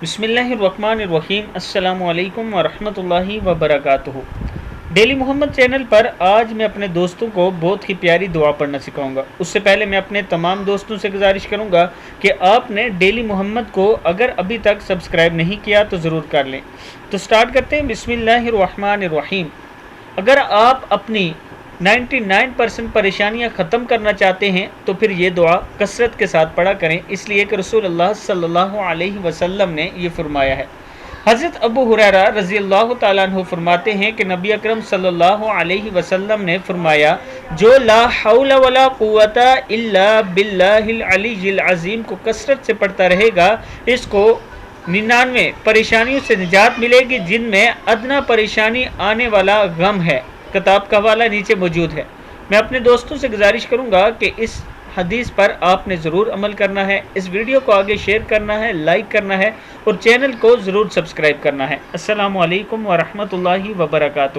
بسم اللہ الرحمن الرحیم۔ السلام علیکم ورحمۃ اللہ وبرکاتہ۔ ڈیلی محمد چینل پر آج میں اپنے دوستوں کو بہت ہی پیاری دعا پڑھنا سکھاؤں گا۔ اس سے پہلے میں اپنے تمام دوستوں سے گزارش کروں گا کہ آپ نے ڈیلی محمد کو اگر ابھی تک سبسکرائب نہیں کیا تو ضرور کر لیں۔ تو سٹارٹ کرتے ہیں۔ بسم اللہ الرحمن الرحیم۔ اگر آپ اپنی 99% پریشانیاں ختم کرنا چاہتے ہیں تو پھر یہ دعا کثرت کے ساتھ پڑھا کریں، اس لیے کہ رسول اللہ صلی اللہ علیہ وسلم نے یہ فرمایا ہے۔ حضرت ابو ہریرہ رضی اللہ تعالیٰ عنہ فرماتے ہیں کہ نبی اکرم صلی اللہ علیہ وسلم نے فرمایا، جو لا حول ولا قوت الا باللہ العلی العظیم کو کثرت سے پڑھتا رہے گا، اس کو 99 پریشانیوں سے نجات ملے گی جن میں ادنا پریشانی آنے والا غم ہے۔ کتاب کا حوالہ نیچے موجود ہے۔ میں اپنے دوستوں سے گزارش کروں گا کہ اس حدیث پر آپ نے ضرور عمل کرنا ہے، اس ویڈیو کو آگے شیئر کرنا ہے، لائک کرنا ہے اور چینل کو ضرور سبسکرائب کرنا ہے۔ السلام علیکم ورحمۃ اللہ وبرکاتہ۔